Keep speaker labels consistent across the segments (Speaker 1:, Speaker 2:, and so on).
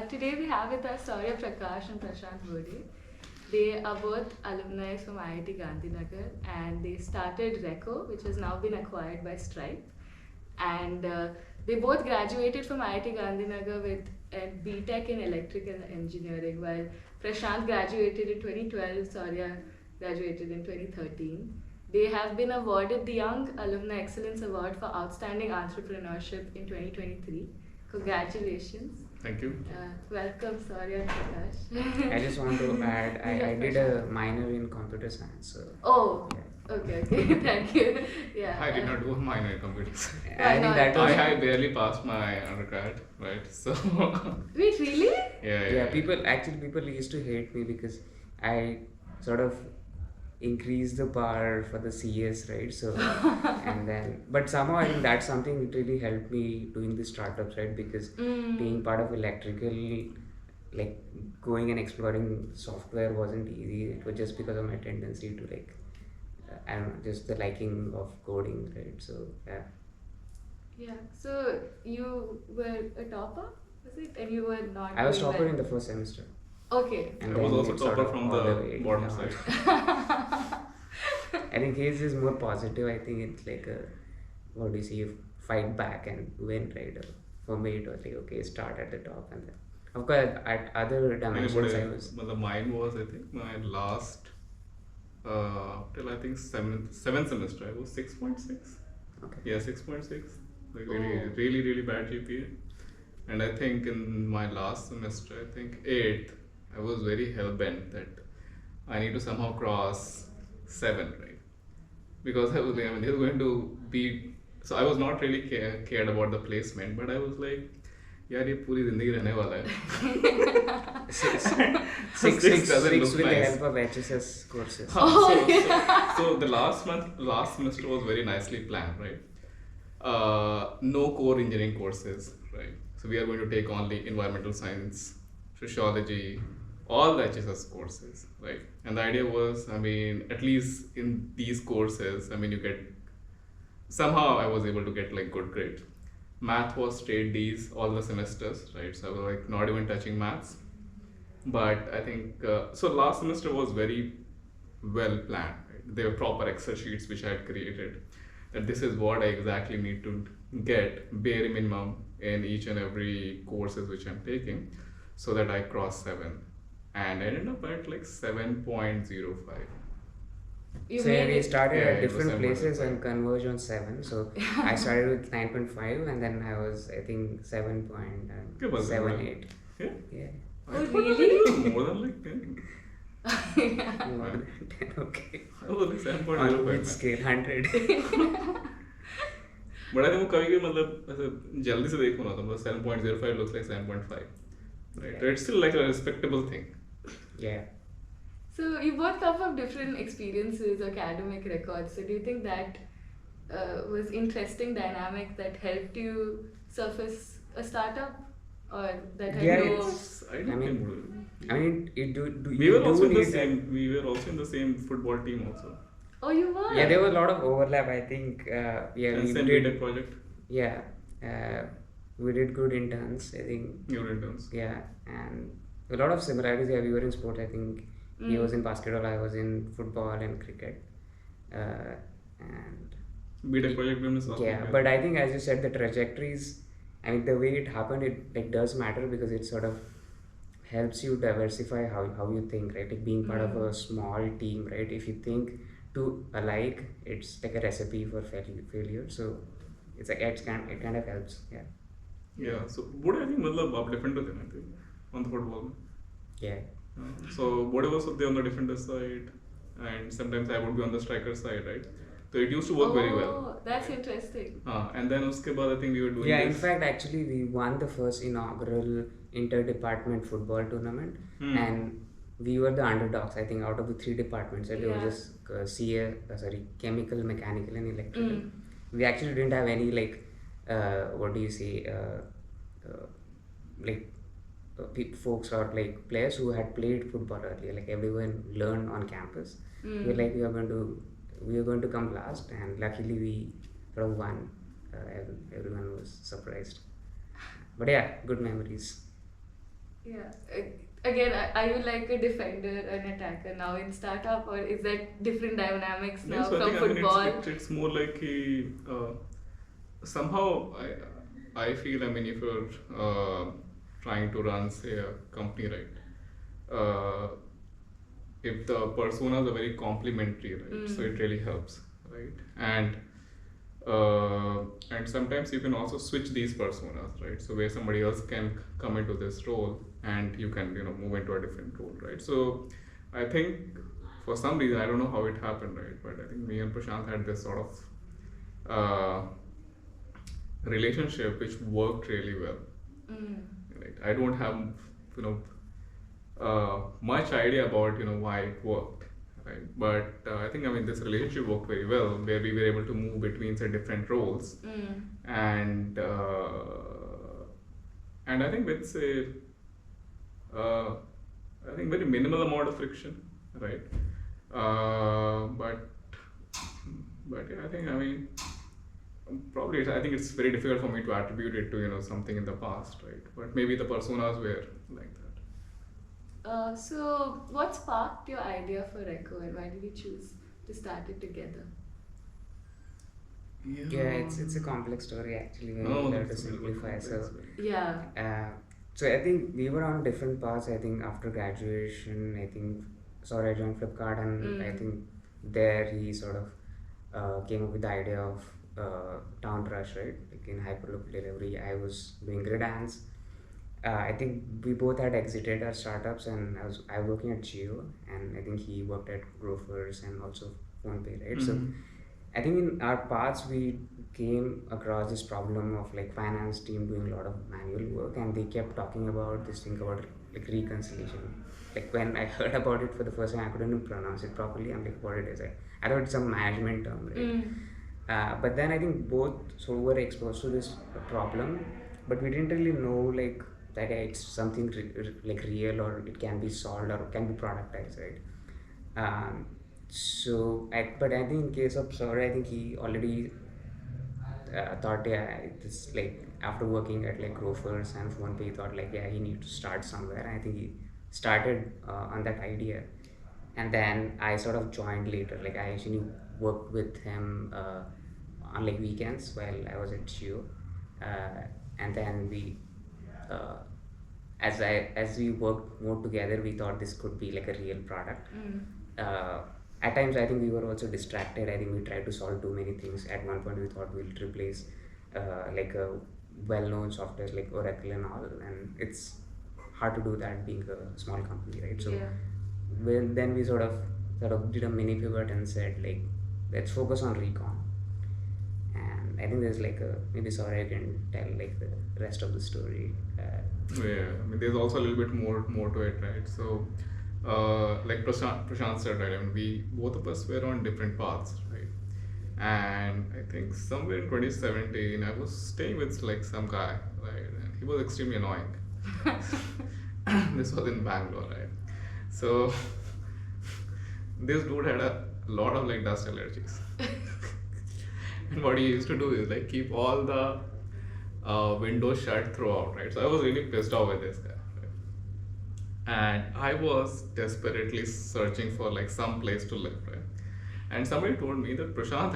Speaker 1: Today we have with us Saurya Prakash and Prashant Borde. They are both alumni from IIT Gandhinagar and they started Recko, which has now been acquired by Stripe. And they both graduated from IIT Gandhinagar with a BTech in electrical engineering, while Prashant graduated in 2012, Saurya graduated in 2013. They have been awarded the Young Alumni Excellence Award for Outstanding Entrepreneurship in 2023. Congratulations.
Speaker 2: Thank you.
Speaker 1: Welcome, Saurya and Prakash.
Speaker 3: I just want to add, I did a minor in computer science. So
Speaker 1: Oh,
Speaker 3: yeah.
Speaker 1: okay. Thank you. Yeah.
Speaker 2: I did not do a minor in computer science.
Speaker 3: I think that was
Speaker 2: I barely passed my undergrad, right? So
Speaker 1: Wait, really?
Speaker 2: yeah.
Speaker 3: people used to hate me because I sort of increased the bar for the CS, right? So and then, but somehow I think that's something that really helped me doing the startups, right? Because being part of electrical, like going and exploring software wasn't easy. It was just because of my tendency to like, I don't know, just the liking of coding, right? So yeah.
Speaker 1: Yeah. So you were a topper, was it? And you were not.
Speaker 3: I was
Speaker 1: doing
Speaker 3: topper
Speaker 1: well.
Speaker 3: in the first semester.
Speaker 1: Okay.
Speaker 3: And
Speaker 2: I was
Speaker 3: then
Speaker 2: also
Speaker 3: it sort
Speaker 2: topper
Speaker 3: of
Speaker 2: from
Speaker 3: all
Speaker 2: the
Speaker 3: way
Speaker 2: bottom
Speaker 3: down.
Speaker 2: side.
Speaker 3: I think his is more positive. I think it's like a, what do you say, you fight back and win, right? For me, it was like, okay, start at the top and then, of course, at other dimensions, I was.
Speaker 2: Mine was, I think, my last till I think seventh semester. I was 6.6.
Speaker 3: Okay.
Speaker 2: Yeah, 6.6. Like
Speaker 1: Oh.
Speaker 2: really bad GPA. And I think in my last semester, I think 8th, I was very hell bent that I need to somehow cross 7, right? Because I was going to be. So I was not really cared about the placement, but I was like, यार ये पूरी जिंदगी रहने वाला है.
Speaker 3: Six
Speaker 2: doesn't
Speaker 3: with
Speaker 2: look
Speaker 3: the
Speaker 2: nice.
Speaker 3: help of HSS courses.
Speaker 2: So the last semester was very nicely planned, right? No core engineering courses, right? So we are going to take only environmental science, sociology, all the HSS courses, right? And the idea was, I mean, at least in these courses, I mean, you get, somehow I was able to get like good grades. Math was straight D's all the semesters, right? So I was like not even touching maths. But I think, so last semester was very well planned. Right? There were proper Excel sheets which I had created. That this is what I exactly need to get bare minimum in each and every courses which I'm taking, so that I cross 7, and I ended up at like 7.05.
Speaker 1: You
Speaker 3: So
Speaker 1: made
Speaker 3: we
Speaker 1: it.
Speaker 3: started
Speaker 2: Yeah,
Speaker 3: at
Speaker 2: it was
Speaker 3: different
Speaker 2: 7.05.
Speaker 3: places and converged on 7. So I started with 9.5 and then I was, I think, 7.78.
Speaker 2: Yeah.
Speaker 3: Yeah.
Speaker 1: Oh,
Speaker 2: I thought it
Speaker 1: really?
Speaker 2: was more than like 10.
Speaker 3: More than 10, okay.
Speaker 2: I was like
Speaker 3: On which
Speaker 2: 7.05.
Speaker 3: scale? 100.
Speaker 2: But I think वो कभी कभी मतलब ऐसे जल्दी से देखो ना तो मतलब 7.05 looks like 7.5, right?
Speaker 3: Yeah.
Speaker 2: So it's still like a respectable thing.
Speaker 3: Yeah.
Speaker 1: So you both come from different experiences, academic records. So do you think that was interesting dynamic that helped you surface a startup, or that had
Speaker 3: Yeah,
Speaker 1: no?
Speaker 2: It's, I don't
Speaker 3: I mean,
Speaker 2: think.
Speaker 3: I mean, it do
Speaker 2: We
Speaker 3: you
Speaker 2: were
Speaker 3: do
Speaker 2: also in the
Speaker 3: need
Speaker 2: same. We were also in the same football team also.
Speaker 1: Oh, you were.
Speaker 3: Yeah, there was a lot of overlap. I think. Yeah,
Speaker 2: And
Speaker 3: we
Speaker 2: same
Speaker 3: did.
Speaker 2: BTech project.
Speaker 3: Yeah, we did good interns. I think.
Speaker 2: Your interns.
Speaker 3: Yeah, and a lot of similarities. Yeah, we were in sport. I think he was in basketball. I was in football and cricket. And
Speaker 2: BTech project we also.
Speaker 3: yeah, but I think as you said, the trajectories. I mean, the way it happened, it like does matter because it sort of helps you diversify how you think, right? Like being part of a small team, right? If you think two alike, it's like a recipe for failure. So it's like it kind of helps. Yeah.
Speaker 2: Yeah. So Borde I think मतलब आप defender थे ना थे on the football.
Speaker 3: Yeah.
Speaker 2: So Borde was on the defender side, and sometimes I would be on the striker side, right? So it used to work very well.
Speaker 1: Oh, that's interesting.
Speaker 2: And then उसके बाद I think we were doing
Speaker 3: Yeah, in
Speaker 2: this.
Speaker 3: fact, actually, we won the first inaugural inter-department football tournament, and we were the underdogs. I think out of the 3 departments, there was just chemical, mechanical, and electrical. We actually didn't have any like, what do you say, like folks or like players who had played football earlier. Like everyone learned on campus. We were like we were going to come last, and luckily we sort of won. Everyone was surprised. But yeah, good memories.
Speaker 1: Yeah. Again, are you like a defender, an attacker now in startup, or is that different dynamics
Speaker 2: Yeah,
Speaker 1: now
Speaker 2: so I
Speaker 1: from
Speaker 2: think I mean
Speaker 1: football?
Speaker 2: it's more like a somehow I feel I mean if you're trying to run say a company, right, uh, if the personas are very complementary, right, so it really helps, right, uh, and sometimes you can also switch these personas, right, so where somebody else can come into this role and you can move into a different role, right. So I think for some reason I don't know how it happened, right, but I think me and Prashant had this sort of relationship which worked really well. Right? I don't have you know much idea about why it worked, right? But I think I mean this relationship worked very well, where we were able to move between say different roles, and I think with say I think very minimal amount of friction, right? But yeah, I think I mean probably I think it's very difficult for me to attribute it to something in the past, right? But maybe the personas were like that.
Speaker 1: So, what sparked your idea for Recko, and why did you choose to start it together?
Speaker 3: Yeah, it's a complex story actually when
Speaker 2: No,
Speaker 3: you try to
Speaker 2: that's a little bit
Speaker 3: simplify.
Speaker 2: complex,
Speaker 3: So
Speaker 2: right?
Speaker 1: Yeah.
Speaker 3: so I think we were on different paths. I think after graduation, I think Saurya joined Flipkart, and I think there he sort of came up with the idea of Townrush, right? Like in hyperloop delivery, I was doing grid hands. I think we both had exited our startups, and I was working at Geo, and I think he worked at Grofers and also PhonePe, right? So I think in our paths we came across this problem of like finance team doing a lot of manual work, and they kept talking about this thing about like reconciliation. Like when I heard about it for the first time, I couldn't even pronounce it properly. I'm like, what it is? I thought it's some management term, right? But then I think both so were exposed to this problem, but we didn't really know like that it's something like real, or it can be solved, or it can be productized, right? But I think in case of Saurya, I think he already thought, yeah, this like after working at like Grofers and PhonePe, he thought like, yeah, he need to start somewhere. And I think he started on that idea, and then I sort of joined later. Like I actually worked with him on like weekends while I was at Geo, and then we. As we worked more together, we thought this could be like a real product. At times I think we were also distracted. I think we tried to solve too many things. At one point we thought we'll replace like a well-known software like Oracle and all, and it's hard to do that being a small company, right? So then we sort of did a mini pivot and said like, let's focus on recon. And I think there's like maybe Saurya can tell like the rest of the story.
Speaker 2: Yeah, I mean, there's also a little bit more to it, right? So, like Prashant said, right? I mean, we both of us were on different paths, right? And I think somewhere in 2017, I was staying with like some guy, right? And he was extremely annoying. This was in Bangalore, right? So, this dude had a lot of like dust allergies. And what he used to do is like keep all the windows shut throughout, right? So I was really pissed off with this guy, right? And I was desperately searching for like some place to live, right? And somebody told me that Prashant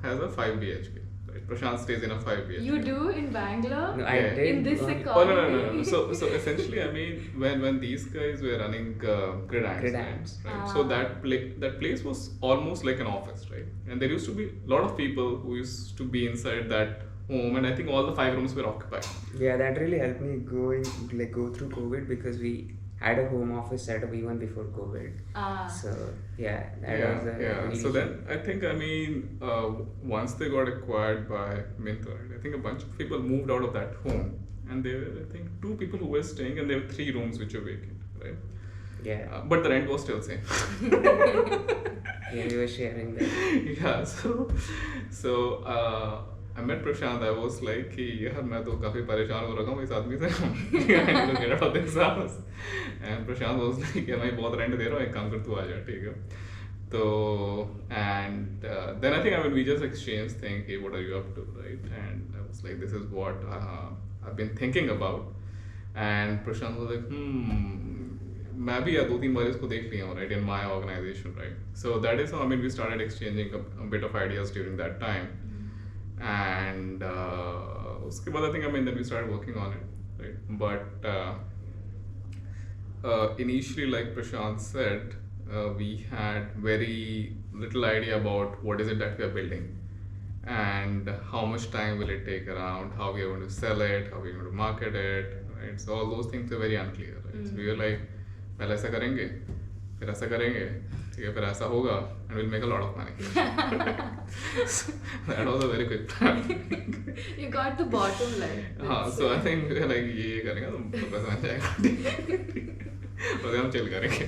Speaker 2: has a 5 BHK. Right? Prashant stays in a 5 BHK.
Speaker 1: You do in Bangalore?
Speaker 3: No, I
Speaker 2: Yeah.
Speaker 3: did.
Speaker 1: In this
Speaker 3: only-
Speaker 1: economy?
Speaker 2: Oh no. So essentially, I mean, when these guys were running grid
Speaker 3: Gridiron's.
Speaker 2: right? So that place was almost like an office, right? And there used to be a lot of people who used to be inside that home, and I think all the 5 rooms were occupied.
Speaker 3: Yeah, that really helped me go through COVID, because we had a home office set up even before COVID. So yeah, that was really
Speaker 2: So then I think I mean once they got acquired by Mint, right, I think a bunch of people moved out of that home, and there were I think 2 people who were staying, and there were 3 rooms which were vacant, right?
Speaker 3: Yeah.
Speaker 2: But the rent was still same.
Speaker 3: Yeah, we were sharing that.
Speaker 2: Yeah, so I met Prashant. I was like कि यार मैं तो काफी परेशान हो रखा हूँ इस आदमी से. I need to get out of this house. And Prashant was like कि मैं बहुत rent दे रहा हूँ, एक काम कर तू आ जा, ठीक है. So and then I think I mean we just exchanged things. Hey, what are you up to, right? And I was like, this is what I've been thinking about. And Prashant was like, मैं भी या 2-3 बार इसको देख लिया हूँ, right, in my organization, right? So that is how, I mean, we started exchanging a bit of ideas during that time. And उसके बाद I think, I mean, then we started working on it, right? But initially, like Prashant said, we had very little idea about what is it that we are building and how much time will it take around, how we are going to sell it, how we are going to market it, right? So all those things were very unclear, right? So we were like, पहले ऐसा करेंगे, फिर ऐसा करेंगे, ठीक है, फिर ऐसा होगा, and we'll make a lot of money. So that was a very quick plan.
Speaker 1: You got the bottom line.
Speaker 2: हाँ, so I think we were like ये करेंगे तो पैसा बन जाएगा. और हम chill करेंगे.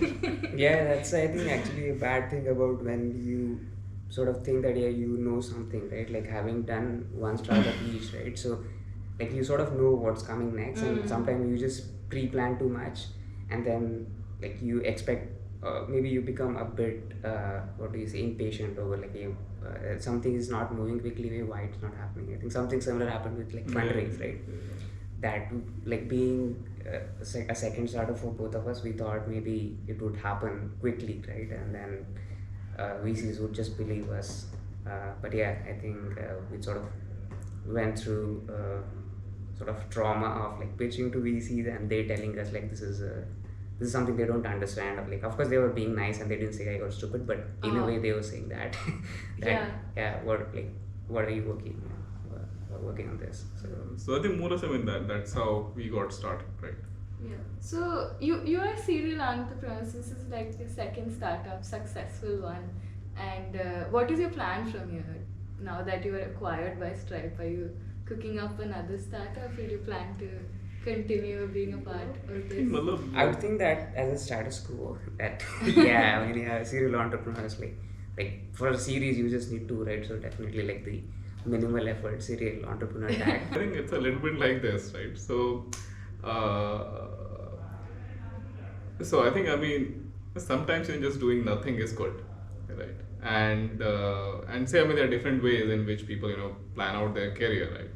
Speaker 3: Yeah, that's I think actually a bad thing about when you sort of think that you know something, right? Like having done one startup each, right? So like you sort of know what's coming next, and sometimes you just pre-plan too much, and then like you expect maybe you become a bit what do you say, impatient over like something is not moving quickly, maybe why it's not happening. I think something similar happened with like fundraise, right? That like being a second startup for both of us, we thought maybe it would happen quickly, right? And then VCs would just believe us. But yeah, I think we sort of went through sort of trauma of like pitching to VCs and they telling us like this is something they don't understand. Like of course they were being nice and they didn't say I got stupid, but in a way they were saying that what are you working on this?
Speaker 2: So I think more or less, I mean, that's how we got started, right?
Speaker 1: Yeah. So you are a serial entrepreneur. This is like your second startup, successful one. And what is your plan from here? Now that you are acquired by Stripe, are you cooking up another startup? Or do you plan to continue being a part of this?
Speaker 3: I would think that as a status quo, that yeah, I mean, yeah, serial entrepreneurs like for a series you just need two, right? So definitely like the minimal effort serial entrepreneur tag.
Speaker 2: I think it's a little bit like this, right? So I think, I mean, sometimes even just doing nothing is good, right? And say, I mean, there are different ways in which people, plan out their career, right?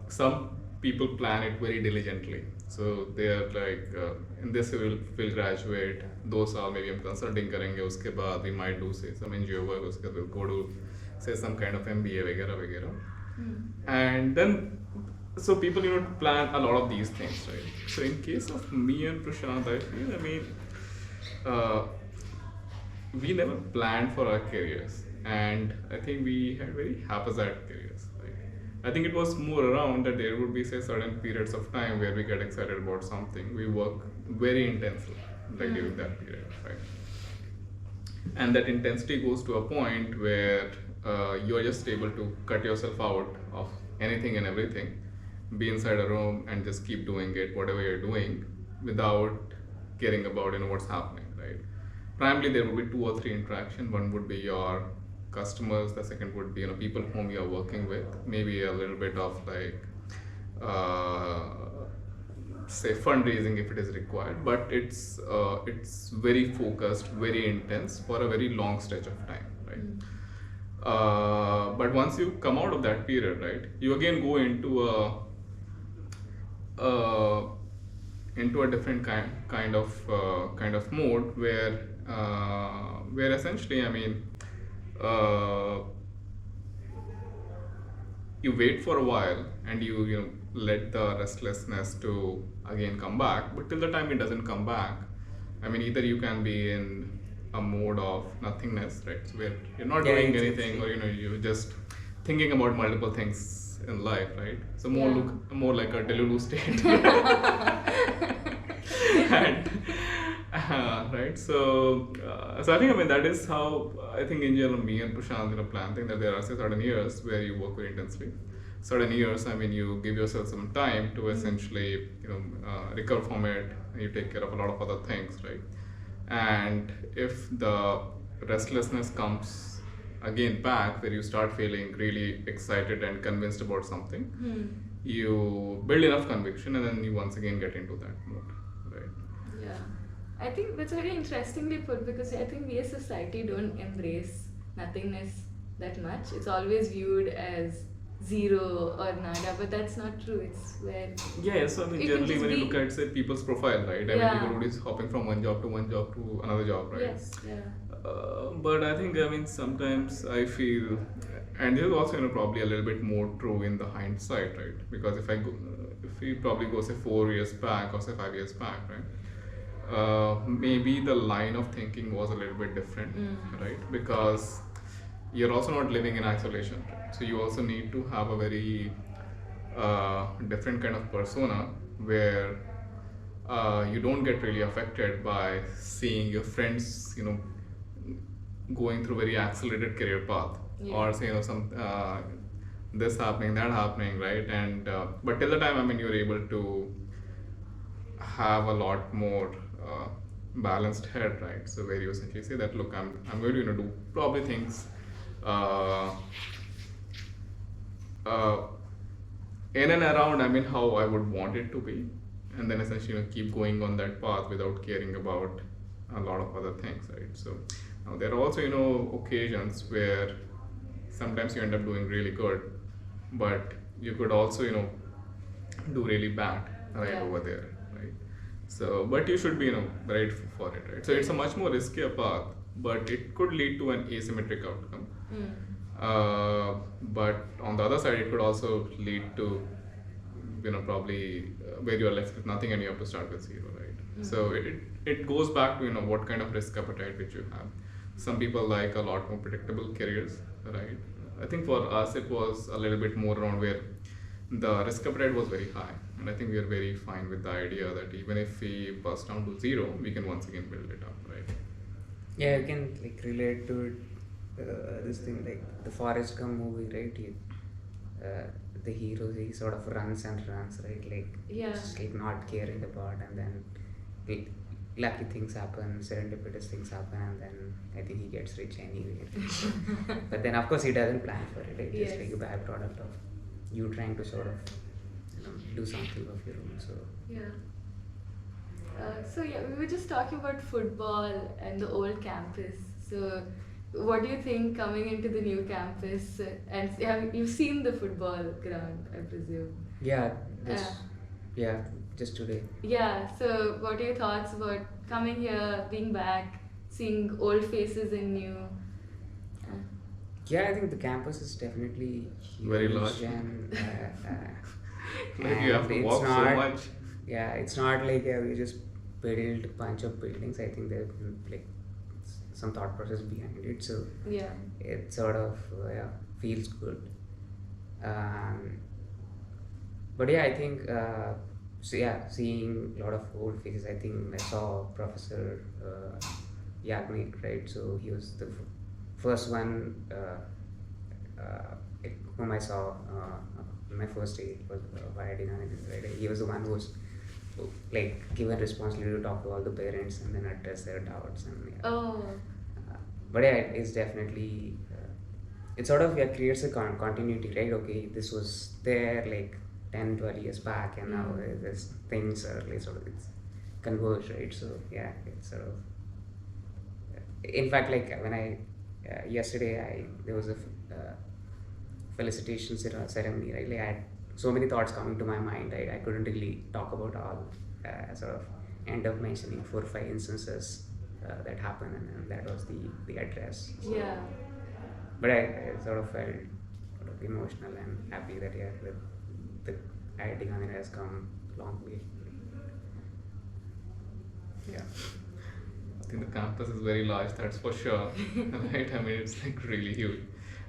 Speaker 2: Some people plan it very diligently. So they are like, in this we'll graduate, 2 साल maybe हम consulting करेंगे, उसके बाद we might do say some NGO work, उसके बाद we'll go to say some kind of MBA वगैरह. And then so people plan a lot of these things, right? So in case of me and Prashant, I feel, I mean, we never planned for our careers, and I think we had very haphazard careers, right? I think it was more around that there would be say certain periods of time where we get excited about something, we work very intensely like during that period, right? And that intensity goes to a point where you are just able to cut yourself out of anything and everything, be inside a room and just keep doing it, whatever you're doing, without caring about what's happening, right? Primarily there would be 2 or 3 interactions. One would be your customers, the second would be people whom you're working with, maybe a little bit of like say fundraising if it is required, but it's very focused, very intense for a very long stretch of time, right? But once you come out of that period, right, you again go into a different kind of mode where essentially, I mean, you wait for a while and you let the restlessness to again come back, but till the time it doesn't come back, I mean, either you can be in a mode of nothingness, right? So where you're not doing anything, or you're just thinking about multiple things in life, right? So more like a Delulu state. And, right? So I think, I mean, that is how I think in general me and Prashant plan thing, that there are certain years where you work very intensely. Certain years, I mean, you give yourself some time to essentially recover from it, and you take care of a lot of other things, right? And if the restlessness comes again back, where you start feeling really excited and convinced about something, you build enough conviction and then you once again get into that mode, right?
Speaker 1: Yeah, I think that's very interestingly put, because I think we as society don't embrace nothingness that much. It's always viewed as zero or nada, but that's not true. It's where
Speaker 2: Yeah, so I mean,
Speaker 1: you can
Speaker 2: generally
Speaker 1: just
Speaker 2: when you
Speaker 1: be.
Speaker 2: look at say people's profile, right? I mean,
Speaker 1: Yeah.
Speaker 2: people who is hopping from one job to another job, right?
Speaker 1: Yes, yeah.
Speaker 2: But I think I mean sometimes I feel, and this is also probably a little bit more true in the hindsight, right? Because if we probably go say 4 years back or say 5 years back, right? Maybe the line of thinking was a little bit different, right? Because you're also not living in isolation, right? So you also need to have a very different kind of persona where you don't get really affected by seeing your friends, going through very accelerated career path,
Speaker 1: Yeah.
Speaker 2: or say some this happening, that happening, right? And but till the time, I mean, you're able to have a lot more balanced head, right? So where you essentially say that, look, I'm going to do probably things uh, uh, in and around, I mean, how I would want it to be, and then essentially keep going on that path without caring about a lot of other things, right? So now there are also occasions where sometimes you end up doing really good, but you could also do really bad right
Speaker 1: Yeah.
Speaker 2: over there, right? So but you should be right for it, right? So it's a much more riskier path, but it could lead to an asymmetric outcome. But on the other side, it could also lead to, probably where you are left with nothing and you have to start with zero, right? So it goes back to what kind of risk appetite which you have. Some people like a lot more predictable careers, right? I think for us it was a little bit more around where the risk appetite was very high, and I think we are very fine with the idea that even if we bust down to zero, we can once again build it up, right?
Speaker 3: Yeah, you can like relate to it, this thing like the Forrest Gump movie, right? The hero, he sort of runs and runs, right? Like
Speaker 1: Yeah.
Speaker 3: just like not caring about, and then like lucky things happen, serendipitous things happen, and then I think he gets rich anyway. But then of course he doesn't plan for it. It's just
Speaker 1: Yes.
Speaker 3: like a byproduct of you trying to sort of do something of your own. So
Speaker 1: Yeah. So yeah, we were just talking about football and the old campus. So, what do you think coming into the new campus? And you've seen the football ground, I presume.
Speaker 3: yeah, just today.
Speaker 1: Yeah. So, what are your thoughts about coming here, being back, seeing old faces and new? Uh,
Speaker 3: Yeah, I think the campus is definitely huge
Speaker 2: Very large.
Speaker 3: and
Speaker 2: Like you have to
Speaker 3: it's
Speaker 2: walk so
Speaker 3: not-
Speaker 2: much.
Speaker 3: Yeah, it's not like we just built a bunch of buildings. I think there's like some thought process behind it. So
Speaker 1: yeah.
Speaker 3: it sort of feels good. But yeah, I think seeing a lot of old faces. I think I saw Professor Yagnik, right? So he was the first one whom I saw my first day was IITGN, right? He was the one who was like given responsibility to talk to all the parents and then address their doubts and yeah.
Speaker 1: Oh.
Speaker 3: But yeah, it's definitely it sort of creates a continuity, right? Okay, this was there like 10-12 years back, and now there's things are like sort of it's converged, right? So yeah, it's sort of in fact like when I yesterday there was a felicitation ceremony, right? Like I had so many thoughts coming to my mind, right? I couldn't really talk about all. Sort of end up mentioning 4 or 5 instances that happened, and that was the address. So,
Speaker 1: Yeah.
Speaker 3: but I sort of felt sort of emotional and happy that the IITGN has come a long way. Yeah.
Speaker 2: I think the campus is very large, that's for sure. Right? I mean, it's like really huge.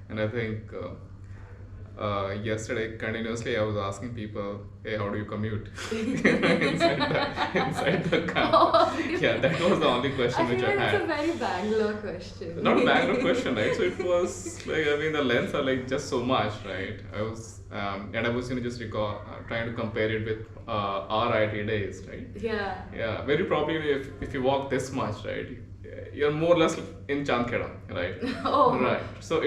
Speaker 2: And I think yesterday, continuously, I was asking people, hey, how do you commute? inside the campus.
Speaker 1: Oh,
Speaker 2: Yeah, that was the only question
Speaker 1: I
Speaker 2: which
Speaker 1: feel
Speaker 2: I
Speaker 1: like
Speaker 2: had.
Speaker 1: it's a very Bangalore question.
Speaker 2: Not a Bangalore question, right? So it was like, I mean, the lengths are like just so much, right? I was just trying to compare it with our IT days, right?
Speaker 1: Yeah.
Speaker 2: Yeah, very probably if you walk this much, right, you're more or less in Chandkheda, right?
Speaker 1: Oh.
Speaker 2: Right. So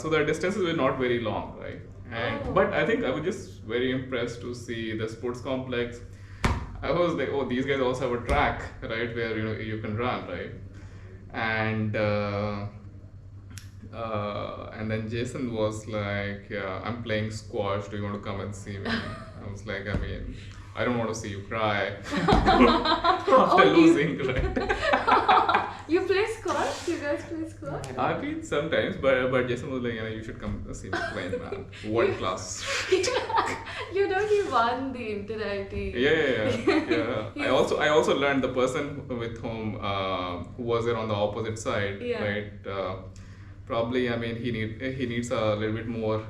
Speaker 2: so the distances were not very long, right? And but I think I was just very impressed to see the sports complex. I was like, oh, these guys also have a track, right, where you can run, right? And And then Jason was like, yeah, I'm playing squash. Do you want to come and see me? I was like, I mean, I don't want to see you cry after losing, right?
Speaker 1: You play squash? You guys play squash?
Speaker 2: I mean, sometimes, but Jason was like, yeah, you should come see me playing, man. World class.
Speaker 1: You know he won the inter-IT.
Speaker 2: Yeah. I also learned the person with whom who was there on the opposite side,
Speaker 1: Yeah.
Speaker 2: right? Probably, I mean, he needs a little bit more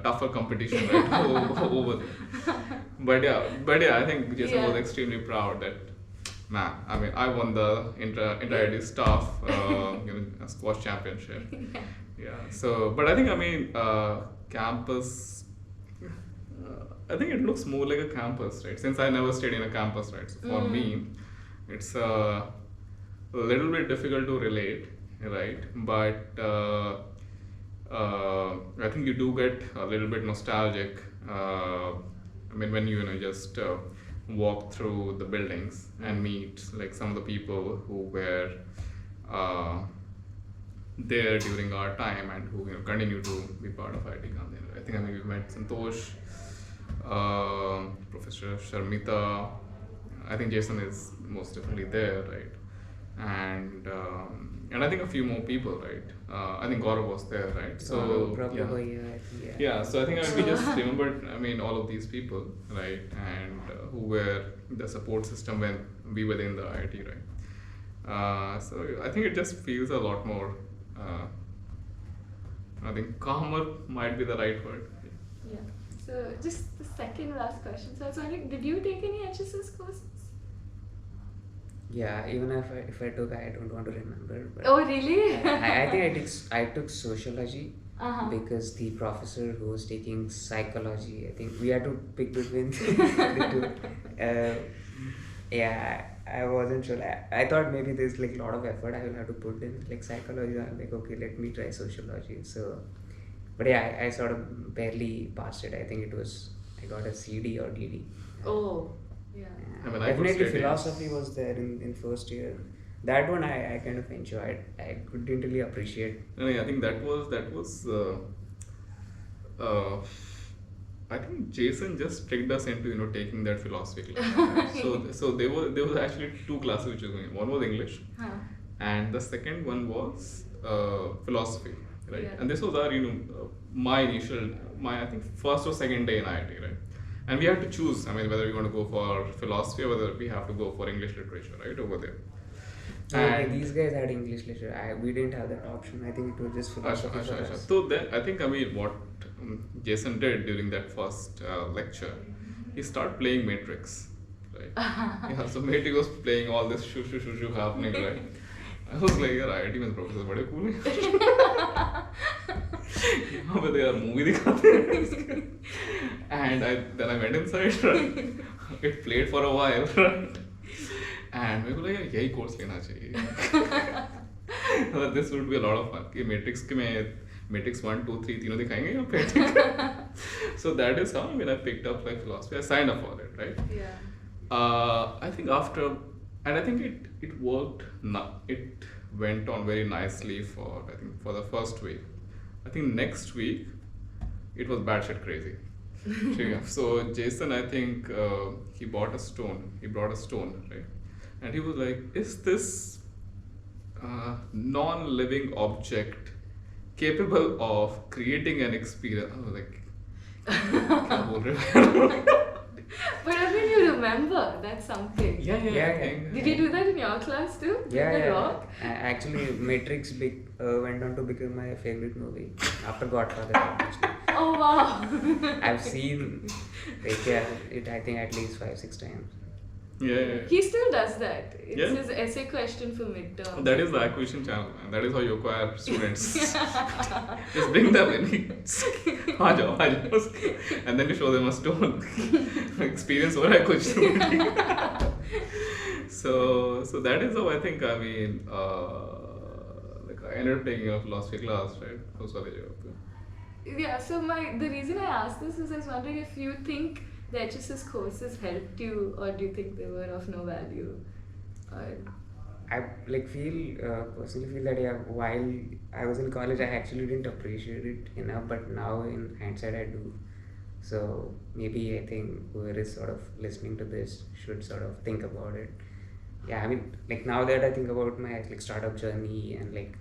Speaker 2: tougher competition, right? over there. But yeah, I think Jason was extremely proud that, man, I mean, I won the inter-IT staff squash championship. Yeah. So, but I think, I mean, campus. I think it looks more like a campus, right? Since I never stayed in a campus, right? So for me, it's a little bit difficult to relate, right? But I think you do get a little bit nostalgic. I mean, when you just walk through the buildings and meet like some of the people who were there during our time and who continue to be part of IIT Gandhi. I think, I mean, we met Santosh, Professor Sharmita. I think Jason is most definitely there, right? And I think a few more people, right? I think Gaurav was there, right? So yeah. So I think, I mean, we just remembered, I mean, all of these people, right? And who were the support system when we were in the IIT, right? So I think it just feels a lot more. I think calmer might be the right word.
Speaker 1: Yeah. So just the second last question. So I was wondering, did you take any HSS courses?
Speaker 3: Yeah, even if I took, I don't want to remember. But
Speaker 1: Oh really?
Speaker 3: I think I took sociology
Speaker 1: Uh-huh.
Speaker 3: because the professor who was taking psychology, I think we had to pick between the two. Yeah, I wasn't sure. I thought maybe there's like a lot of effort I will have to put in like psychology. I'm like, okay, let me try sociology. So, but yeah, I sort of barely passed it. I think I got a CD or DD.
Speaker 1: Oh, yeah.
Speaker 2: I mean,
Speaker 3: Definitely philosophy was there in first year. That one I kind of enjoyed. I didn't really appreciate.
Speaker 2: No, I think that was. I think Jason just tricked us into taking that philosophy class. So there was actually two classes which was going. One was English, and the second one was philosophy, right?
Speaker 1: Yeah.
Speaker 2: And this was our my I think first or second day in IIT, right? And we had to choose. I mean, whether we want to go for philosophy or whether we have to go for English literature, right, over there.
Speaker 3: And these guys had English literature. We didn't have that option. I think it was just philosophy. for us.
Speaker 2: So then I think, I mean, what Jason did during that first lecture, he started playing Matrix, right? Yeah, so Matrix was playing all this shoo happening, right? I was like, यार IIT में professor बड़े cool हैं यहाँ पे तो यार movie दिखाते हैं and then I went inside, right? It played for a while, right? And मेरे को लगा यही कोर्स लेना चाहिए this would be a lot of fun कि मैट्रिक्स के में मैट्रिक्स 1, 2, 3 तीनों दिखाएंगे यहाँ पे so that is how when I picked up like philosophy I signed up for it, right?
Speaker 1: Yeah.
Speaker 2: I think after and I think it worked it went on very nicely for I think for the first week. I think next week it was batshit crazy. So Jason, I think he brought a stone, right? And he was like, is this non-living object capable of creating an experience? I was like, क्या बोल रहे हो?
Speaker 1: But I mean, you remember that's something.
Speaker 2: Yeah.
Speaker 1: Did you do that in your class too?
Speaker 3: Yeah.
Speaker 1: Rock?
Speaker 3: Actually, Matrix went on to become my favorite movie after Godfather. Obviously.
Speaker 1: Oh wow.
Speaker 3: I've seen it. I think at least 5-6 times.
Speaker 2: Yeah.
Speaker 1: He still does that. It's
Speaker 2: Yeah.
Speaker 1: his essay question for midterm.
Speaker 2: That is the acquisition channel, and that is how you acquire students. Just bring them in. हाँ जाओ. And then you show them a stone. Experience हो रहा है कुछ. So that is how I think, I mean, like I ended up taking a philosophy class, right? उस वाले जगह पे.
Speaker 1: Yeah, so the reason I asked this is I was wondering if you think the HSS courses helped you or do you think they were of no value? Or...
Speaker 3: I like feel personally feel that yeah, while I was in college, I actually didn't appreciate it enough, but now in hindsight, I do. So maybe I think whoever is sort of listening to this should sort of think about it. Yeah, I mean, like now that I think about my like startup journey and like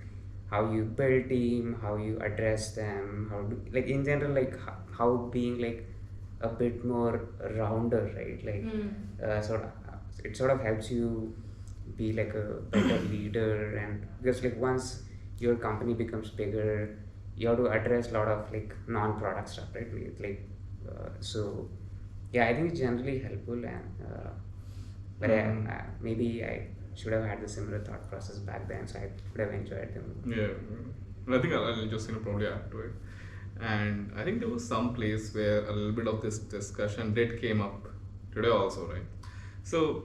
Speaker 3: how you build team, how you address them, how do like in general like how being like a bit more rounder, right? Like sort of it sort of helps you be like a better leader, and because like once your company becomes bigger, you have to address a lot of like non-product stuff, right? Like so yeah, I think it's generally helpful, and but maybe I should have had the similar thought process back then, so I would have enjoyed them.
Speaker 2: Yeah, and I think I'll just probably add to it. And I think there was some place where a little bit of this discussion did came up today also, right? So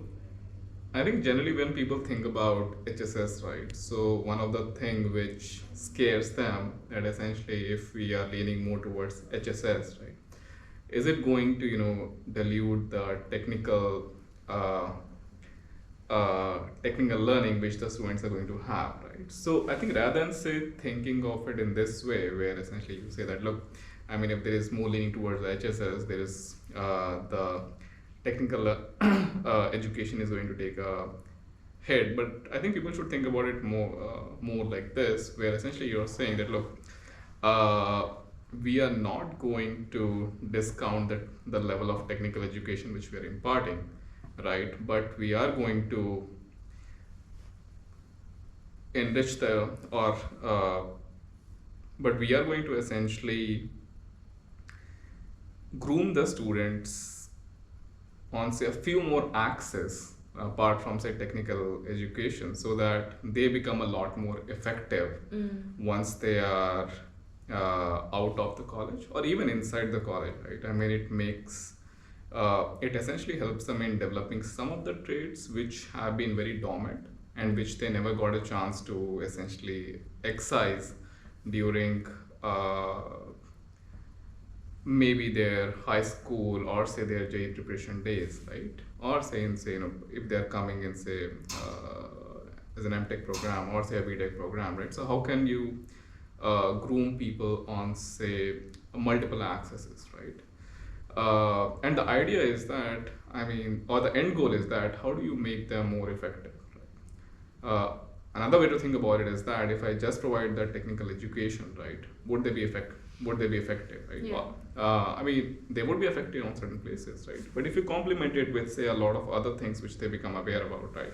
Speaker 2: I think generally when people think about HSS, right? So one of the thing which scares them that essentially if we are leaning more towards HSS, right? Is it going to dilute the uh, technical learning which the students are going to have, right? So I think rather than say thinking of it in this way, where essentially you say that look, I mean if there is more leaning towards the HSS, there is the technical education is going to take a hit. But I think people should think about it more like this, where essentially you're saying that look, we are not going to discount the level of technical education which we are imparting, right? But we are going to enrich but we are going to essentially groom the students on say a few more axes apart from say technical education, so that they become a lot more effective once they are out of the college or even inside the college, right? I mean it essentially helps them in developing some of the traits which have been very dormant and which they never got a chance to essentially excise during maybe their high school or say their JEE preparation days, right? Or say if they're coming in say as an MTech program or say a BTech program, right? So how can you groom people on say multiple accesses, right? And the idea is that or the end goal is that how do you make them more effective, right? Another way to think about it is that if I just provide the technical education, right, would they be effective, right?
Speaker 1: Yeah.
Speaker 2: They would be effective on certain places, right? But if you complement it with say a lot of other things which they become aware about, right,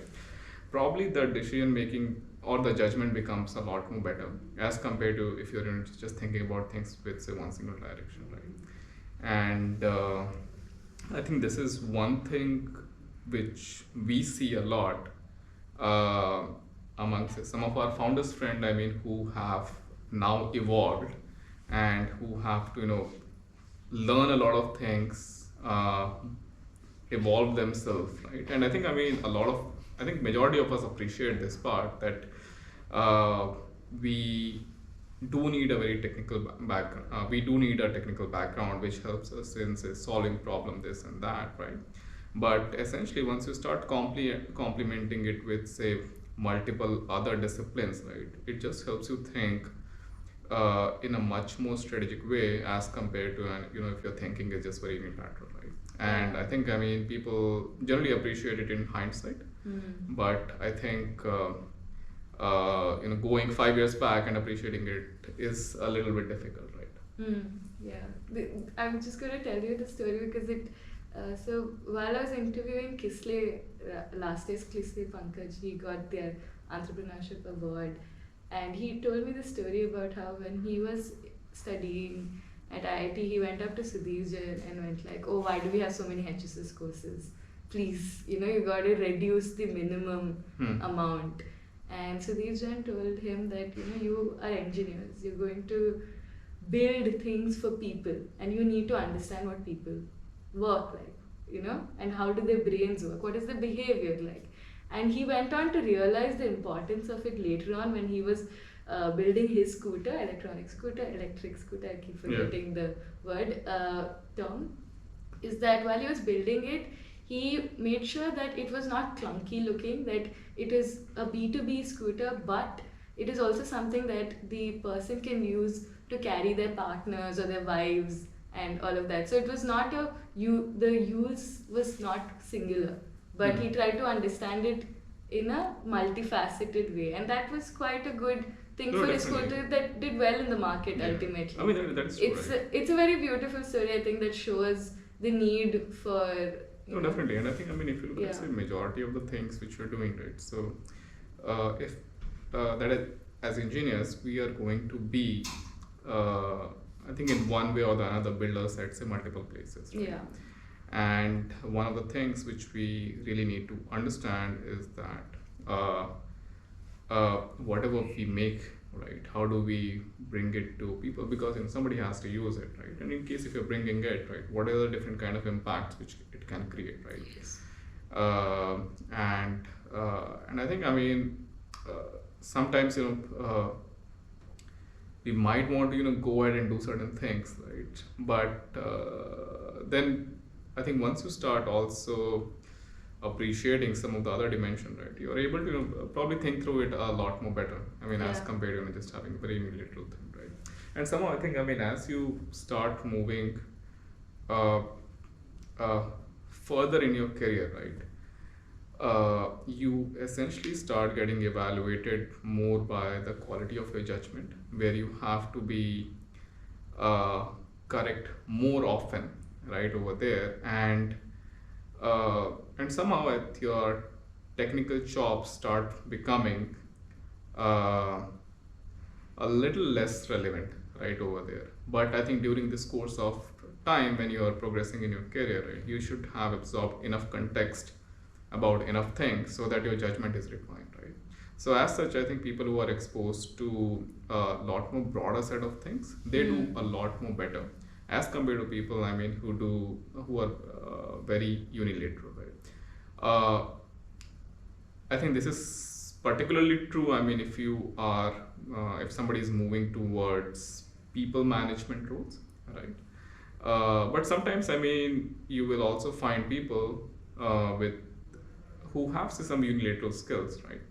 Speaker 2: probably the decision making or the judgment becomes a lot more better as compared to if you're just thinking about things with say one single direction, right? And I think this is one thing which we see a lot amongst some of our founders friend, who have now evolved and who have to learn a lot of things, evolve themselves, right? And I think I think majority of us appreciate this part that we do need a very technical background. We do need a technical background which helps us in say solving problem this and that, right? But essentially once you start complementing it with say multiple other disciplines, right, it just helps you think in a much more strategic way as compared to if your thinking is just very unilateral, right? And I think people generally appreciate it in hindsight, but I think going 5 years back and appreciating it is a little bit difficult, right?
Speaker 1: Yeah, I'm just going to tell you the story because so while I was interviewing Kisle, last year's Kisle Pankaj, he got their entrepreneurship award, and he told me the story about how when he was studying at IIT, he went up to Sudhir Jain and went like, oh, why do we have so many HSS courses? Please, you got to reduce the minimum amount. And Sudhir Jain told him that, you are engineers, you're going to build things for people, and you need to understand what people work like, and how do their brains work, what is the behavior like. And he went on to realize the importance of it later on when he was building his scooter, electric scooter, I keep forgetting the word, term, is that while he was building it, he made sure that it was not clunky looking, that it is a B2B scooter, but it is also something that the person can use to carry their partners or their wives and all of that. So it was not the use was not singular, but he tried to understand it in a multifaceted way, and that was quite a good thing for his scooter that did well in the market ultimately.
Speaker 2: I mean, that's true,
Speaker 1: It's a very beautiful story, I think, that shows the need for.
Speaker 2: No, definitely, and I think, I mean, if you look at the majority of the things which we're doing, right? So, if as engineers, we are going to be, I think, in one way or the other, builders at say multiple places. Right?
Speaker 1: Yeah.
Speaker 2: And one of the things which we really need to understand is that whatever we make, right, how do we bring it to people? Because somebody has to use it, right? And in case if you're bringing it, right, what are the different kind of impacts which it can create, right?
Speaker 1: Yes.
Speaker 2: And I think, I mean, sometimes we might want to go ahead and do certain things, right? But then I think once you start also appreciating some of the other dimension, right, you're able to probably think through it a lot more better. I mean, as compared to just having a very literal thing, right? And somehow I think, I mean, as you start moving further in your career, right, you essentially start getting evaluated more by the quality of your judgment, where you have to be correct more often, right, over there, and somehow your technical chops start becoming a little less relevant, right, over there. But I think during this course of time, when you are progressing in your career, right, you should have absorbed enough context about enough things so that your judgment is refined, right? So as such, I think people who are exposed to a lot more broader set of things, they do a lot more better as compared to people, I mean, who are very unilateral, right? I think this is particularly true, I mean, if you are, if somebody is moving towards people management roles, right? But sometimes, I mean, you will also find people who have some unilateral skills, right?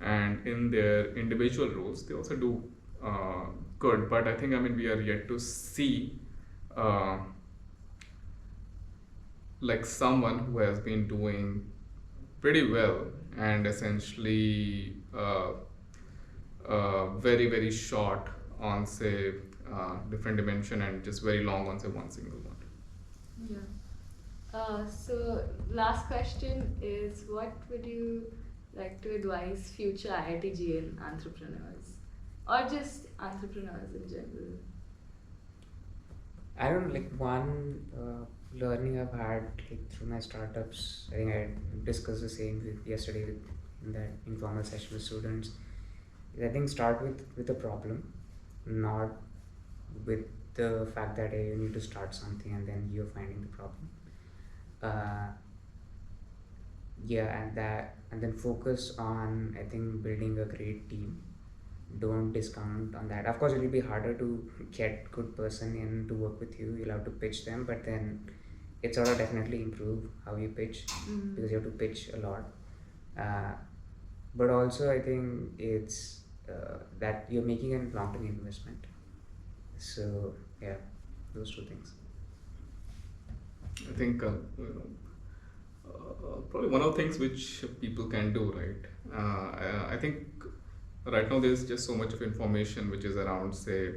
Speaker 2: And in their individual roles, they also do good. But I think, I mean, we are yet to see like someone who has been doing pretty well and essentially very, very short on say different dimension and just very long on say one single one.
Speaker 1: Yeah. So last question is, what would you like to advise future IITGN entrepreneurs or just entrepreneurs in general?
Speaker 3: I don't like one learning I've had like through my startups. I think I discussed the same yesterday in that informal session with students. I think start with a problem, not with the fact that you need to start something and then you're finding the problem. And then focus on, I think, building a great team. Don't discount on that. Of course, it will be harder to get good person in to work with you. You'll have to pitch them, but then it sort of definitely improve how you pitch because you have to pitch a lot. But also, I think it's that you're making a long-term investment. So yeah, those two things.
Speaker 2: I think probably one of the things which people can do, right? I think right now there's just so much of information which is around, say,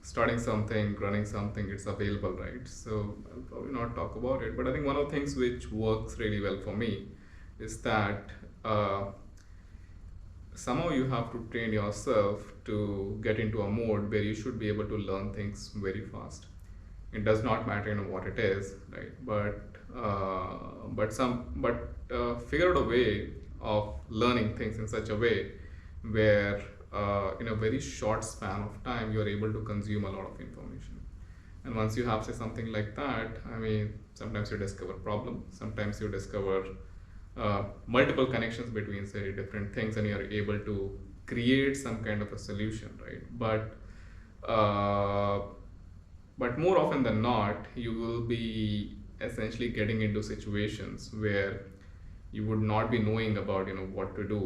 Speaker 2: starting something, running something, it's available, right? So I'll probably not talk about it, but I think one of the things which works really well for me is that somehow you have to train yourself to get into a mode where you should be able to learn things very fast. It does not matter what it is, right? But figure out a way of learning things in such a way where in a very short span of time you're able to consume a lot of information. And once you have say something like that, I mean, sometimes you discover problems, sometimes you discover multiple connections between say different things, and you're able to create some kind of a solution, right? But more often than not, you will be essentially getting into situations where you would not be knowing about what to do,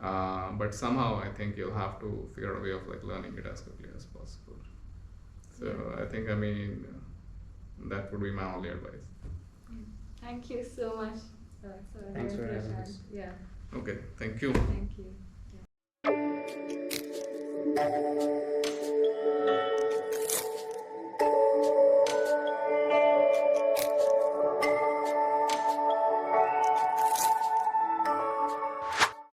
Speaker 2: but somehow I think you'll have to figure out a way of like learning it as quickly as possible. So I think that would be my only advice.
Speaker 1: Thank you so much. Saurya
Speaker 3: Thanks for
Speaker 1: and
Speaker 3: having
Speaker 1: Prashant.
Speaker 3: us.
Speaker 1: Yeah,
Speaker 2: Okay, thank you.
Speaker 1: thank you. Yeah.